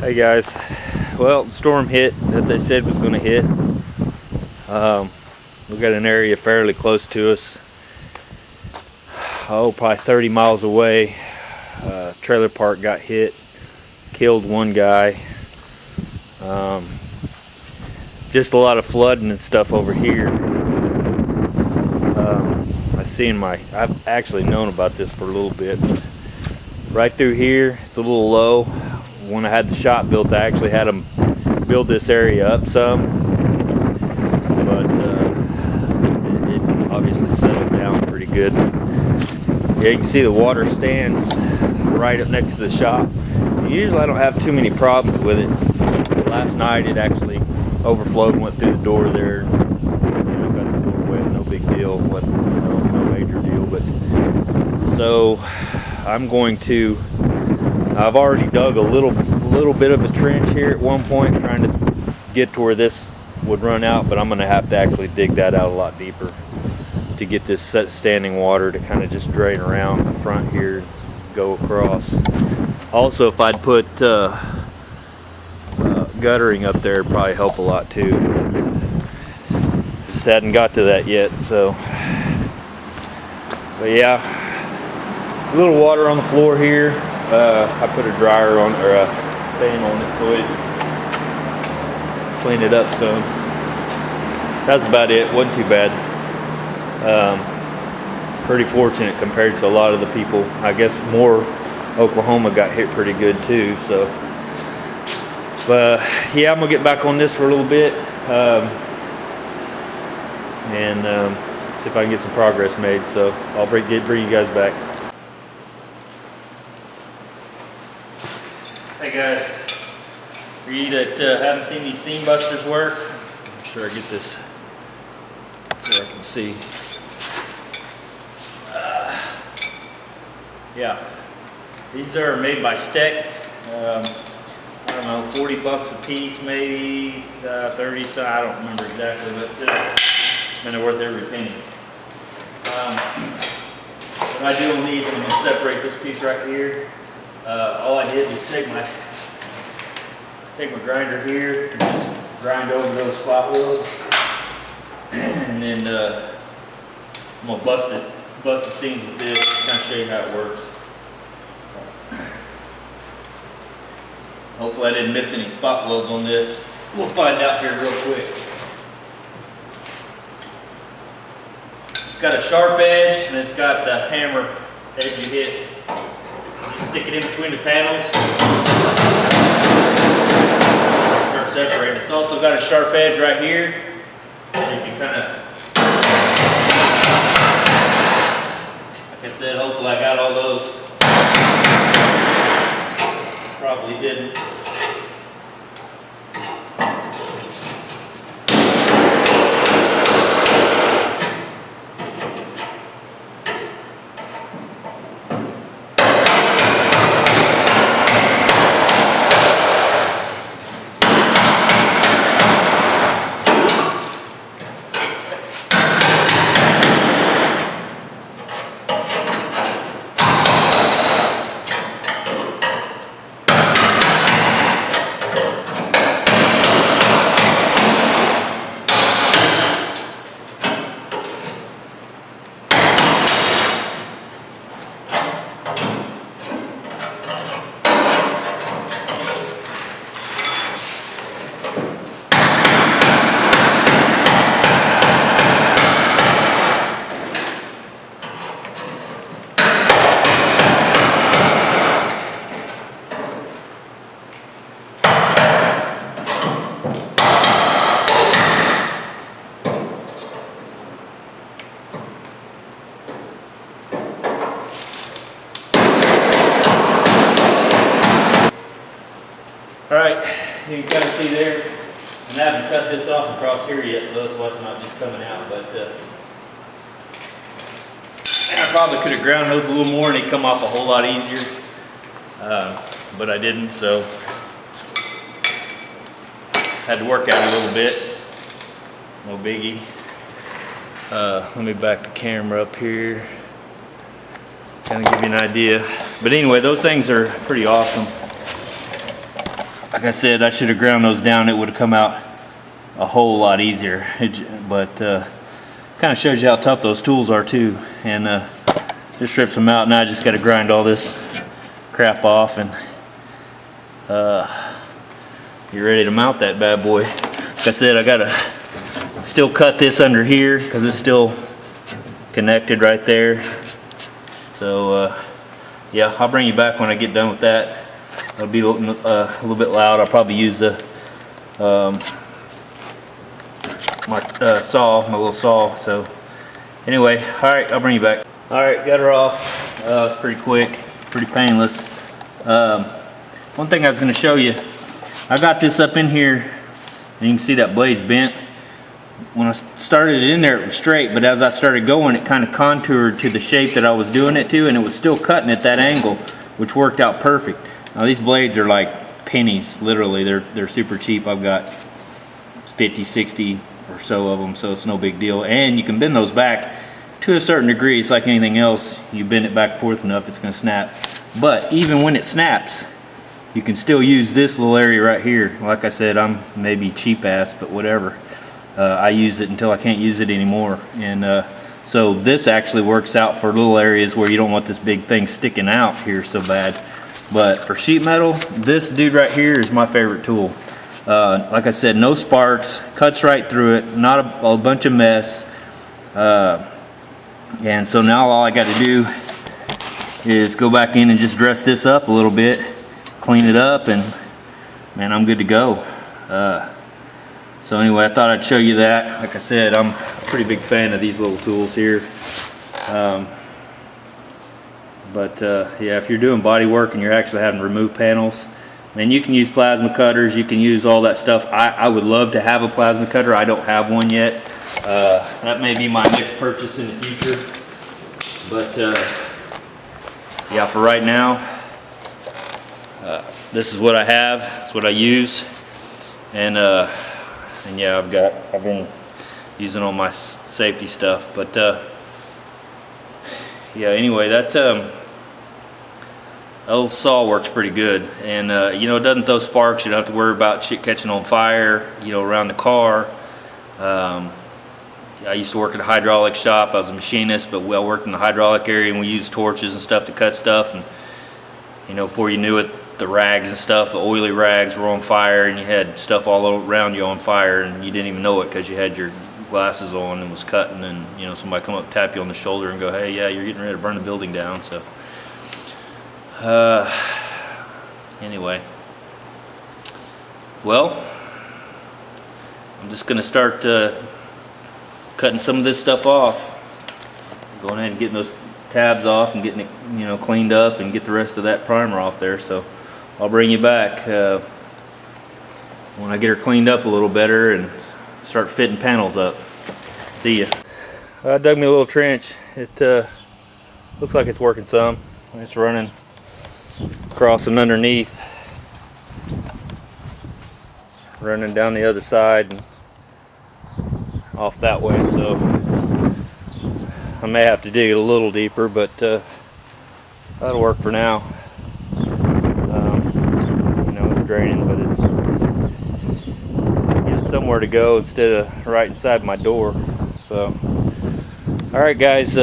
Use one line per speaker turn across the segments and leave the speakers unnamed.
Hey guys, well, the storm hit that they said was going to hit. We got an area fairly close to us, probably 30 miles away. Trailer park got hit, killed one guy. Just a lot of flooding and stuff over here. I've actually known about this for a little bit. Right through here, it's a little low. When I had the shop built, I actually had them build this area up some, but it obviously settled down pretty good. Yeah, you can see the water stands right up next to the shop. Usually I don't have too many problems with it. Last night it actually overflowed and went through the door there. Got the floor wet, no big deal, no major deal. But so I've already dug a little bit of a trench here at one point, trying to get to where this would run out, but I'm going to have to actually dig that out a lot deeper to get this standing water to kind of just drain around the front here and go across. Also, if I'd put guttering up there, it'd probably help a lot too. Just hadn't got to that yet, so. But yeah, a little water on the floor here. I put a dryer on, or a fan on it, so it cleaned it up some. That's about it. Wasn't too bad. Pretty fortunate compared to a lot of the people. I guess more Oklahoma got hit pretty good too. So, but yeah, I'm gonna get back on this for a little bit and see if I can get some progress made. So I'll bring you guys back. Hey guys, for you that haven't seen these seam busters work, I'm sure I get this where I can see. Yeah, these are made by Steck. I don't know, 40 bucks a piece, maybe 30. So I don't remember exactly, but they're worth every penny. What I do on these, I'm going to separate this piece right here. All I did was take my grinder here and just grind over those spot welds, and then I'm gonna bust the seams with this, kind of show you how it works. Hopefully I didn't miss any spot welds on this. We'll find out here real quick. It's got a sharp edge and it's got the hammer edge you hit. Stick it in between the panels. Start separating. It's also got a sharp edge right here. So you can kind of, like I said, hopefully I got all those. Probably didn't. Alright, you can kind of see there, and I haven't cut this off across here yet, so that's why it's not just coming out, but I probably could have ground those a little more and they'd come off a whole lot easier, but I didn't, so had to work out a little bit, no biggie. Let me back the camera up here, kind of give you an idea. But anyway, those things are pretty awesome. like I said, I should have ground those down. It would have come out a whole lot easier. But kind of shows you how tough those tools are too. And just strips them out. Now I just got to grind all this crap off, and you're ready to mount that bad boy. Like I said, I gotta still cut this under here because it's still connected right there. So yeah, I'll bring you back when I get done with that. It'll be a little bit loud. I'll probably use the my little saw. So anyway, all right, I'll bring you back. All right, got her off. It's pretty quick, pretty painless. One thing I was going to show you, I got this up in here, and you can see that blade's bent. When I started it in there, it was straight, but as I started going, it kind of contoured to the shape that I was doing it to, and it was still cutting at that angle, which worked out perfect. Now these blades are like pennies, literally. They're super cheap. I've got 50, 60 or so of them, so it's no big deal. And you can bend those back to a certain degree. It's like anything else. You bend it back and forth enough, it's going to snap. But even when it snaps, you can still use this little area right here. Like I said, I'm maybe cheap ass, but whatever. I use it until I can't use it anymore. And so this actually works out for little areas where you don't want this big thing sticking out here so bad. But for sheet metal, this dude right here is my favorite tool. Like I said, no sparks, cuts right through it, not a bunch of mess. And so now all I got to do is go back in and just dress this up a little bit, clean it up, and man, I'm good to go. So anyway, I thought I'd show you that. Like I said, I'm a pretty big fan of these little tools here. Yeah, if you're doing body work and you're actually having to remove panels, man, you can use plasma cutters, you can use all that stuff. I would love to have a plasma cutter. I don't have one yet. That may be my next purchase in the future. But yeah, for right now, this is what I have. That's what I use. And yeah, I've been using all my safety stuff. But yeah, anyway, that old saw works pretty good. And you know, it doesn't throw sparks. You don't have to worry about shit catching on fire, you know, around the car. I used to work at a hydraulic shop. I was a machinist, but I worked in the hydraulic area, and we used torches and stuff to cut stuff. And you know, before you knew it, the rags and stuff, the oily rags were on fire, and you had stuff all around you on fire, and you didn't even know it because you had your glasses on and was cutting. And you know, somebody come up, tap you on the shoulder, and go, "Hey, yeah, you're getting ready to burn the building down." So anyway, well, I'm just gonna start cutting some of this stuff off, going ahead and getting those tabs off and getting it, you know, cleaned up, and get the rest of that primer off there. So I'll bring you back when I get her cleaned up a little better and start fitting panels up. See ya. I dug me a little trench. It looks like it's working some. It's running across and underneath, running down the other side and off that way, so I may have to dig it a little deeper, but that'll work for now. You know, it's draining, but it's getting somewhere to go instead of right inside my door. So alright guys,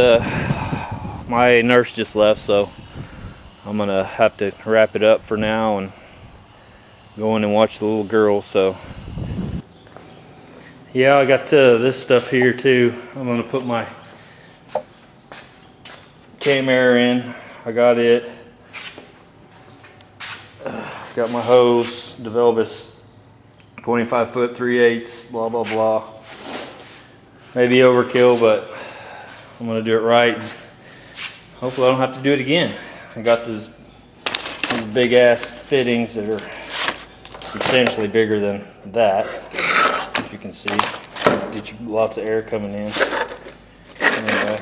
my nurse just left, so I'm gonna have to wrap it up for now and go in and watch the little girl. So yeah, I got this stuff here too. I'm gonna put my K-Mare in. I got it. Got my hose, DeVelvis 25 foot 3/8, blah blah blah. Maybe overkill, but I'm gonna do it right. Hopefully I don't have to do it again. I got these big ass fittings that are substantially bigger than that. You can see, get you lots of air coming in. Anyway,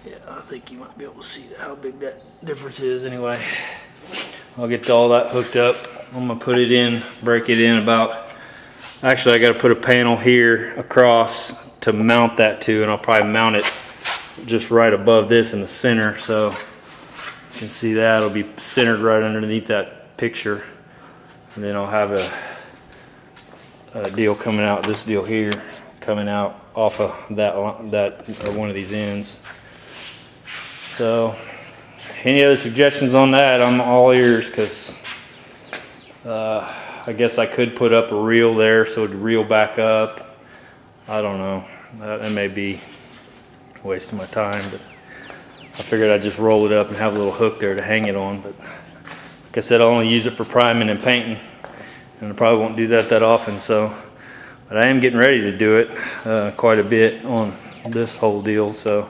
yeah, I think you might be able to see how big that difference is. Anyway, I'll get all that hooked up. I'm gonna put it in, break it in about, actually I gotta put a panel here across to mount that to, and I'll probably mount it just right above this in the center, so you can see that it'll be centered right underneath that picture. And then I'll have a deal coming out, this deal here, coming out off of that or one of these ends. So any other suggestions on that, I'm all ears, because I guess I could put up a reel there so it'd reel back up. I don't know, that may be a waste of my time, but I figured I'd just roll it up and have a little hook there to hang it on. But like I said, I'll only use it for priming and painting, and I probably won't do that often. So, but I am getting ready to do it quite a bit on this whole deal. So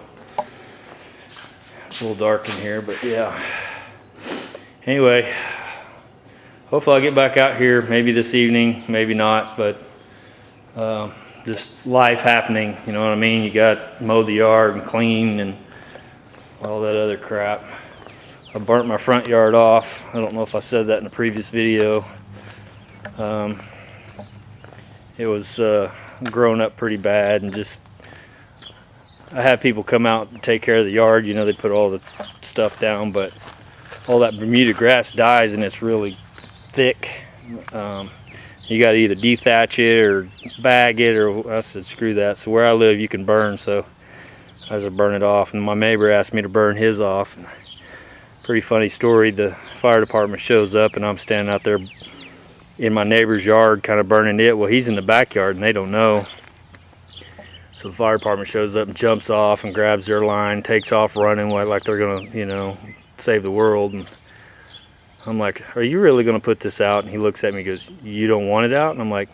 it's a little dark in here, but yeah. Anyway, hopefully I'll get back out here maybe this evening, maybe not, but just life happening, you know what I mean? You got mow the yard and clean and all that other crap. I burnt my front yard off. I don't know if I said that in a previous video. It was growing up pretty bad, and just I had people come out and take care of the yard. You know, they put all the stuff down, but all that Bermuda grass dies and it's really thick. You got to either dethatch it or bag it, or I said screw that. So where I live you can burn, so I just burn it off. And my neighbor asked me to burn his off. Pretty funny story. The fire department shows up and I'm standing out there in my neighbor's yard kind of burning it. Well, he's in the backyard and they don't know. So the fire department shows up and jumps off and grabs their line, takes off running like they're gonna, you know, save the world. And I'm like, are you really gonna put this out? And he looks at me and goes, you don't want it out? And I'm like,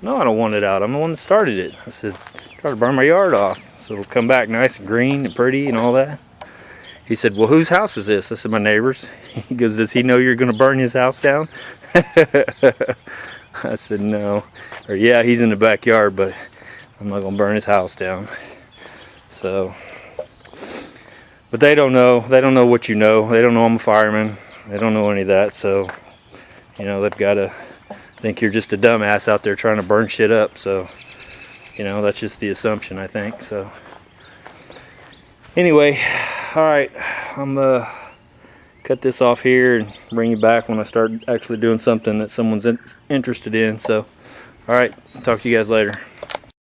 no, I don't want it out. I'm the one that started it. I said, try to burn my yard off so it'll come back nice and green and pretty and all that. He said, well, whose house is this? I said, my neighbor's. He goes, does he know you're going to burn his house down? I said, no. Or, yeah, he's in the backyard, but I'm not going to burn his house down. So, but they don't know. They don't know what you know. They don't know I'm a fireman. They don't know any of that. So, you know, they've got to think you're just a dumbass out there trying to burn shit up. So, you know, that's just the assumption, I think. So, anyway, all right, I'm cut this off here and bring you back when I start actually doing something that someone's interested in. So, all right, talk to you guys later.